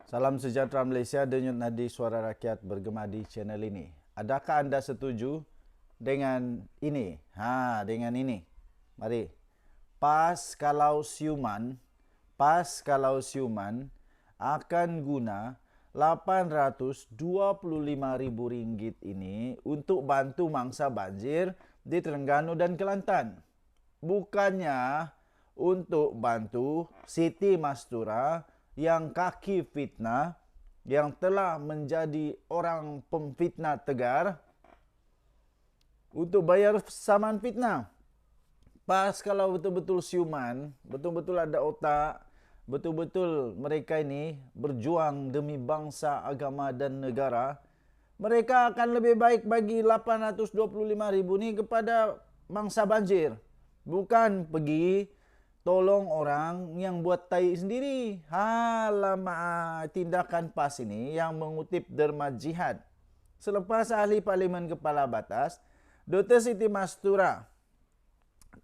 Salam sejahtera Malaysia, denyut nadi suara rakyat bergema di channel ini. Adakah anda setuju dengan ini? Dengan ini. Mari. Pas kalau siuman akan guna RM825.000 ini untuk bantu mangsa banjir di Terengganu dan Kelantan. Bukannya untuk bantu Siti Mastura yang kaki fitnah, yang telah menjadi orang pemfitnah tegar, untuk bayar saman fitnah. Pas kalau betul-betul siuman, betul-betul ada otak, betul-betul mereka ini berjuang demi bangsa, agama dan negara, mereka akan lebih baik bagi RM825.000 ni kepada mangsa banjir. Bukan pergi tolong orang yang buat tai sendiri. Tindakan PAS ini yang mengutip Derma Jihad. Selepas ahli Parlimen Kepala Batas, Dr. Siti Mastura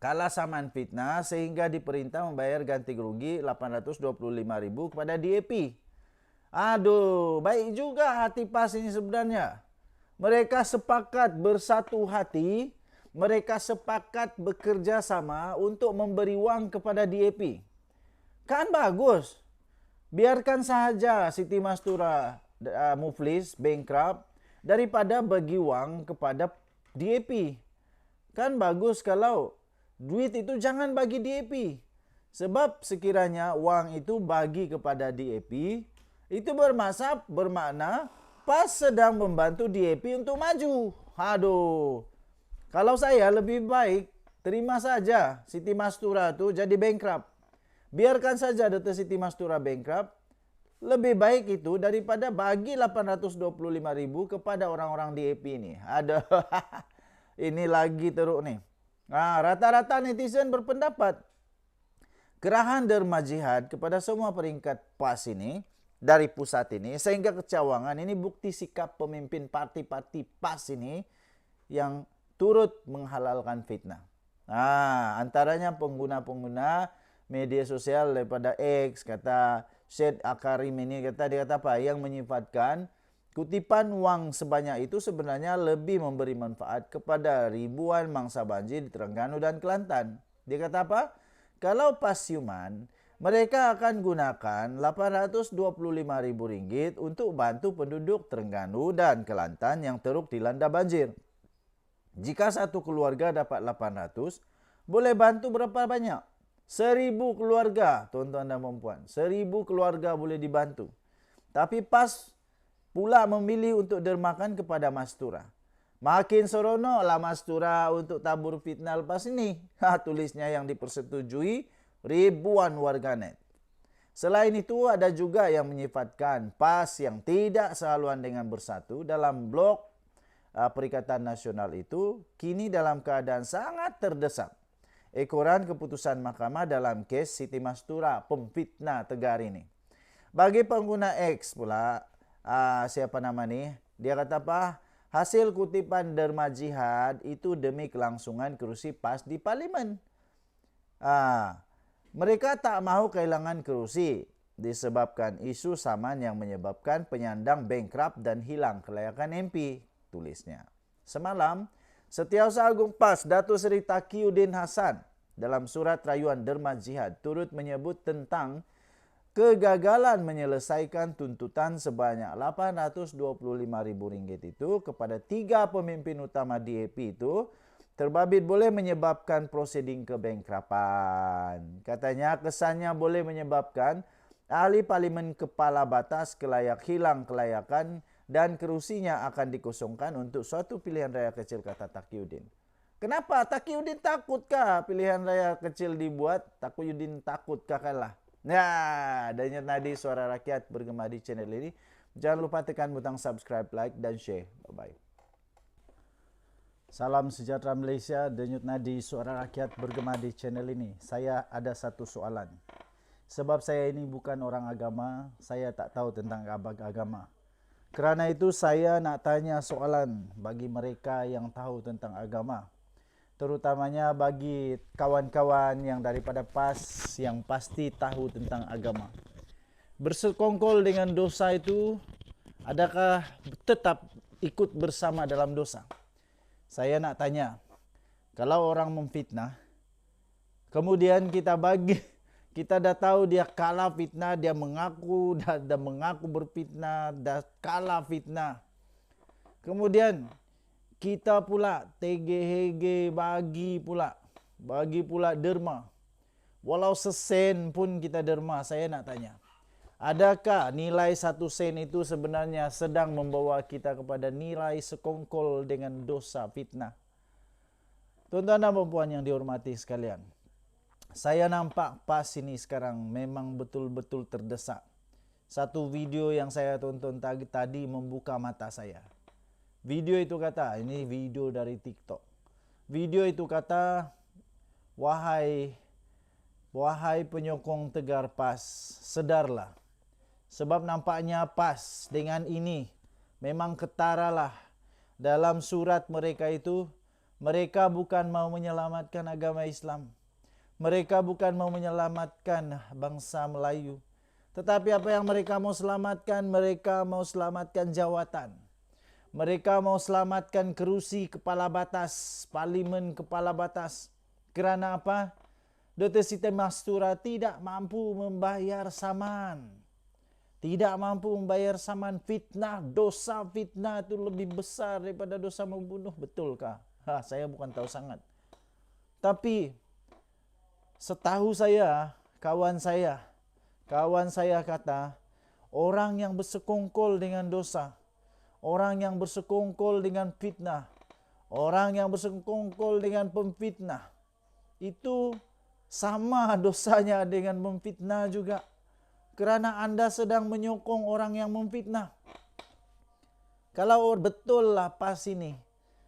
kalah saman fitnah sehingga diperintah membayar ganti rugi RM825.000 kepada DAP. Aduh, baik juga hati PAS ini sebenarnya. Mereka sepakat bersatu hati, mereka sepakat bekerja sama untuk memberi wang kepada DAP. Kan bagus. Biarkan sahaja Siti Mastura muflis, bankrupt, daripada bagi wang kepada DAP. Kan bagus kalau duit itu jangan bagi DAP. Sebab sekiranya wang itu bagi kepada DAP, itu bermakna PAS sedang membantu DAP untuk maju. Aduh. Kalau saya lebih baik terima saja Siti Mastura tu jadi bankrupt. Biarkan saja Dr. Siti Mastura bankrupt. Lebih baik itu daripada bagi RM825.000 kepada orang-orang DAP ini. Aduh. Ini lagi teruk nih. Rata-rata netizen berpendapat gerahan Derma Jihad kepada semua peringkat PAS ini dari pusat ini sehingga kecawangan ini bukti sikap pemimpin parti-parti PAS ini yang turut menghalalkan fitnah. Antaranya pengguna-pengguna media sosial daripada X, kata Syed Akarim ini, dia kata apa? Yang menyifatkan kutipan wang sebanyak itu sebenarnya lebih memberi manfaat kepada ribuan mangsa banjir di Terengganu dan Kelantan. Dia kata apa? Kalau PAS siuman, mereka akan gunakan RM825.000 untuk bantu penduduk Terengganu dan Kelantan yang teruk dilanda banjir. Jika satu keluarga dapat 800, boleh bantu berapa banyak? 1,000 keluarga, tuan-tuan dan puan-puan. 1,000 keluarga boleh dibantu. Tapi PAS pula memilih untuk dermakan kepada Mastura. Makin seronoklah Mastura untuk tabur fitnah lepas ini. Tulisnya yang dipersetujui ribuan warganet. Selain itu, ada juga yang menyifatkan PAS yang tidak sehaluan dengan Bersatu dalam blog Perikatan Nasional itu kini dalam keadaan sangat terdesak. Ekoran keputusan mahkamah dalam kes Siti Mastura pemfitnah tegar ini. Bagi pengguna X pula, siapa nama ni? Dia kata apa? Hasil kutipan Derma Jihad itu demi kelangsungan kerusi PAS di Parlimen. Mereka tak mahu kehilangan kerusi disebabkan isu saman yang menyebabkan penyandang bankrupt dan hilang kelayakan MP. Tulisnya. Semalam, Setiausaha Agung PAS Datuk Seri Taqiyuddin Hassan dalam surat rayuan Derma Jihad turut menyebut tentang kegagalan menyelesaikan tuntutan sebanyak RM825.000 itu kepada 3 pemimpin utama DAP itu terbabit boleh menyebabkan prosiding kebankruptan. Katanya kesannya boleh menyebabkan ahli Parlimen Kepala Batas hilang kelayakan dan kerusinya akan dikosongkan untuk suatu pilihan raya kecil, kata Taqiyuddin. Kenapa? Taqiyuddin takutkah pilihan raya kecil dibuat? Taqiyuddin takutkah kalah? Denyut nadi suara rakyat bergema di channel ini. Jangan lupa tekan butang subscribe, like dan share. Bye-bye. Salam sejahtera Malaysia, denyut nadi suara rakyat bergema di channel ini. Saya ada satu soalan. Sebab saya ini bukan orang agama, saya tak tahu tentang agama. Kerana itu saya nak tanya soalan bagi mereka yang tahu tentang agama. Terutamanya bagi kawan-kawan yang daripada PAS yang pasti tahu tentang agama. bersekongkol dengan dosa itu, adakah tetap ikut bersama dalam dosa? Saya nak tanya, kalau orang memfitnah, kemudian kita dah tahu dia kalah fitnah, dia mengaku dah mengaku berfitnah, dah kalah fitnah. Kemudian kita pula tege-hege bagi pula derma. Walau sesen pun kita derma. Saya nak tanya, adakah nilai 1 sen itu sebenarnya sedang membawa kita kepada nilai sekongkol dengan dosa fitnah? Tuan-tuan dan puan yang dihormati sekalian, saya nampak pas ini sekarang memang betul-betul terdesak. Satu video yang saya tonton tadi membuka mata saya. Video itu kata, ini video dari TikTok. Video itu kata, wahai penyokong Tegar PAS, sedarlah. Sebab nampaknya PAS dengan ini memang ketaralah. Dalam surat mereka itu, mereka bukan mau menyelamatkan agama Islam. Mereka bukan mau menyelamatkan bangsa Melayu. Tetapi apa yang mereka mau selamatkan? Mereka mau selamatkan jawatan. Mereka mau selamatkan kerusi kepala batas, parlimen kepala batas. Kerana apa? Dr. Siti Mastura tidak mampu membayar saman. Tidak mampu membayar saman fitnah. Dosa fitnah itu lebih besar daripada dosa membunuh. Betulkah? Saya bukan tahu sangat. Tapi setahu saya, kawan saya kata, orang yang bersekongkol dengan dosa, orang yang bersekongkol dengan fitnah, orang yang bersekongkol dengan pemfitnah, itu sama dosanya dengan memfitnah juga. Kerana Anda sedang menyokong orang yang memfitnah. Kalau betul lah PAS ini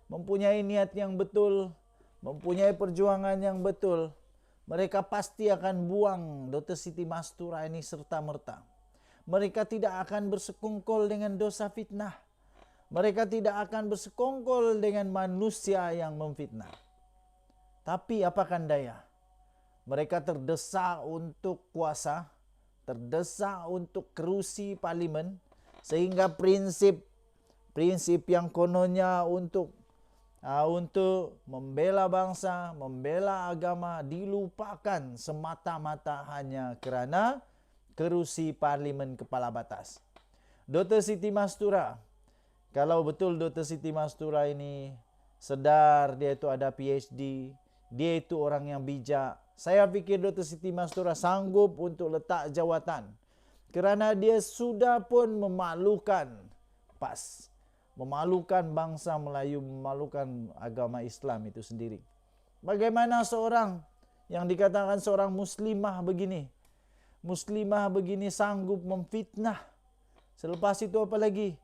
mempunyai niat yang betul, mempunyai perjuangan yang betul, mereka pasti akan buang Dr. Siti Mastura ini serta-merta. Mereka tidak akan bersekongkol dengan dosa fitnah. Mereka tidak akan bersekongkol dengan manusia yang memfitnah. Tapi apakan daya? Mereka terdesak untuk kuasa, terdesak untuk kerusi parlimen, sehingga prinsip yang kononnya untuk membela bangsa, membela agama dilupakan semata-mata hanya kerana kerusi parlimen kepala batas. Dr. Siti Mastura, kalau betul Dr. Siti Mastura ini sedar dia itu ada PhD, dia itu orang yang bijak, saya fikir Dr. Siti Mastura sanggup untuk letak jawatan. Kerana dia sudah pun memalukan PAS, memalukan bangsa Melayu, memalukan agama Islam itu sendiri. Bagaimana seorang yang dikatakan seorang muslimah begini sanggup memfitnah? Selepas itu apa lagi?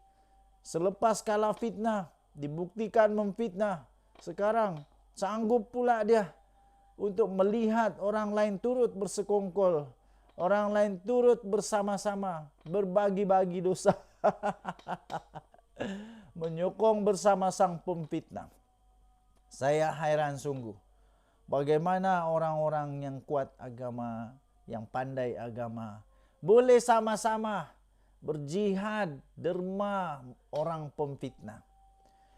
Selepas kalah fitnah, dibuktikan memfitnah, sekarang sanggup pula dia untuk melihat orang lain turut bersekongkol, orang lain turut bersama-sama berbagi-bagi dosa. Menyokong bersama sang pemfitnah. Saya hairan sungguh. Bagaimana orang-orang yang kuat agama, yang pandai agama, boleh sama-sama berjihad derma orang pemfitnah.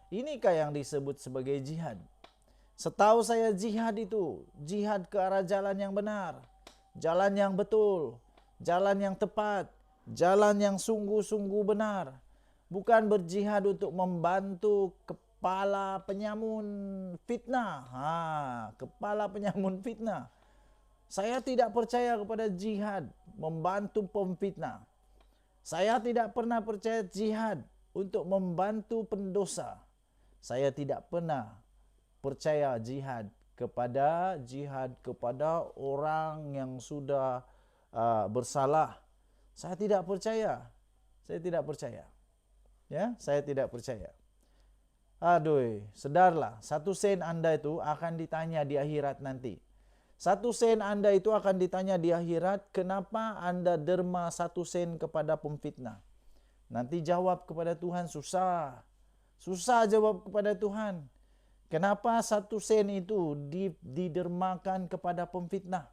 Inikah yang disebut sebagai jihad? Setahu saya jihad itu jihad ke arah jalan yang benar, jalan yang betul, jalan yang tepat, jalan yang sungguh-sungguh benar. Bukan berjihad untuk membantu kepala penyamun fitnah. Kepala penyamun fitnah. Saya tidak percaya kepada jihad membantu pemfitnah. Saya tidak pernah percaya jihad untuk membantu pendosa. Saya tidak pernah percaya jihad kepada orang yang sudah bersalah. Saya tidak percaya. Ya, saya tidak percaya. Aduh, sedarlah, 1 sen Anda itu akan ditanya di akhirat nanti. 1 sen Anda itu akan ditanya di akhirat, kenapa Anda derma 1 sen kepada pemfitnah? Nanti jawab kepada Tuhan susah. Susah jawab kepada Tuhan. Kenapa 1 sen itu didermakan kepada pemfitnah?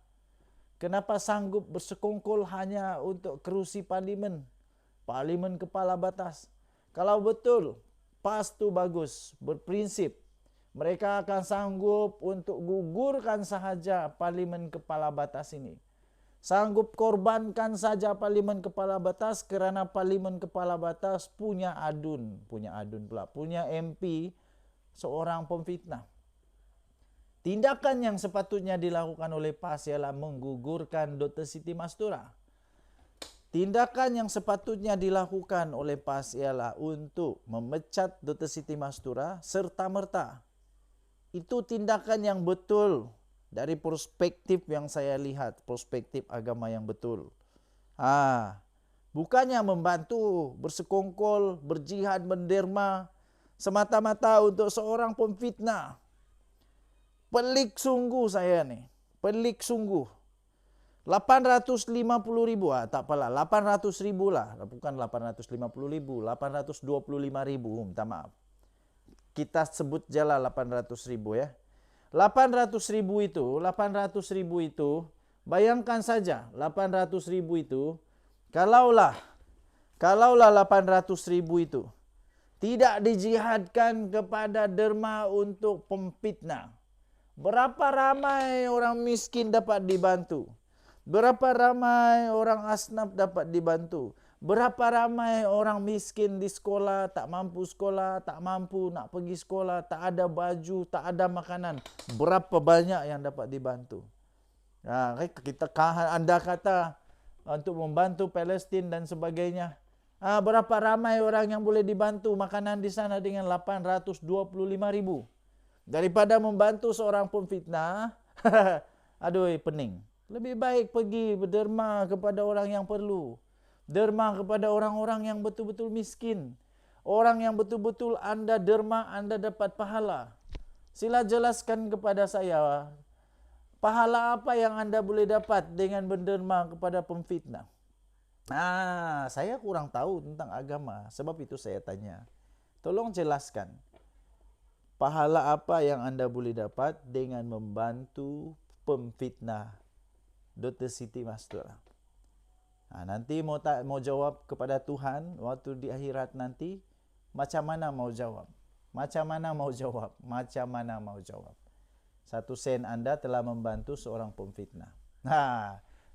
Kenapa sanggup bersekongkol hanya untuk kerusi parlimen? Parlimen kepala batas. Kalau betul, PAS itu bagus, berprinsip. Mereka akan sanggup untuk gugurkan sahaja parlimen kepala batas ini. Sanggup korbankan saja parlimen kepala batas kerana parlimen kepala batas punya MP seorang pemfitnah. Tindakan yang sepatutnya dilakukan oleh PAS ialah menggugurkan Dr. Siti Mastura. Tindakan yang sepatutnya dilakukan oleh PAS ialah untuk memecat Dr. Siti Mastura serta-merta. Itu tindakan yang betul dari perspektif yang saya lihat, perspektif agama yang betul. Bukannya membantu, bersekongkol, berjihad, menderma, semata-mata untuk seorang pemfitnah. Pelik sungguh saya nih, pelik sungguh. 850 ribu, tak apalah, 800 ribu lah, bukan 850 ribu, 825 ribu, minta maaf. Kita sebut jelah 800 ribu ya. 800 ribu itu, bayangkan saja 800 ribu itu, kalaulah 800 ribu itu tidak dijihadkan kepada derma untuk pemfitnah, berapa ramai orang miskin dapat dibantu? Berapa ramai orang asnaf dapat dibantu? Berapa ramai orang miskin di sekolah, tak mampu sekolah, tak mampu nak pergi sekolah, tak ada baju, tak ada makanan. Berapa banyak yang dapat dibantu? Anda kata untuk membantu Palestin dan sebagainya. Berapa ramai orang yang boleh dibantu makanan di sana dengan 825 ribu? Daripada membantu seorang pemfitnah, aduh pening. Lebih baik pergi berderma kepada orang yang perlu. Derma kepada orang-orang yang betul-betul miskin. Orang yang betul-betul Anda derma, Anda dapat pahala. Sila jelaskan kepada saya, pahala apa yang Anda boleh dapat dengan berderma kepada pemfitnah? Saya kurang tahu tentang agama, sebab itu saya tanya. Tolong jelaskan. Pahala apa yang Anda boleh dapat dengan membantu pemfitnah Dr. Siti Mastura? Nanti mau jawab kepada Tuhan waktu di akhirat nanti, macam mana mau jawab? Macam mana mau jawab? Macam mana mau jawab? 1 sen Anda telah membantu seorang pemfitnah.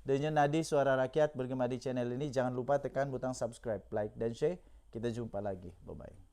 Dengan Nadi Suara Rakyat bergema di channel ini, jangan lupa tekan butang subscribe, like dan share. Kita jumpa lagi. Bye-bye.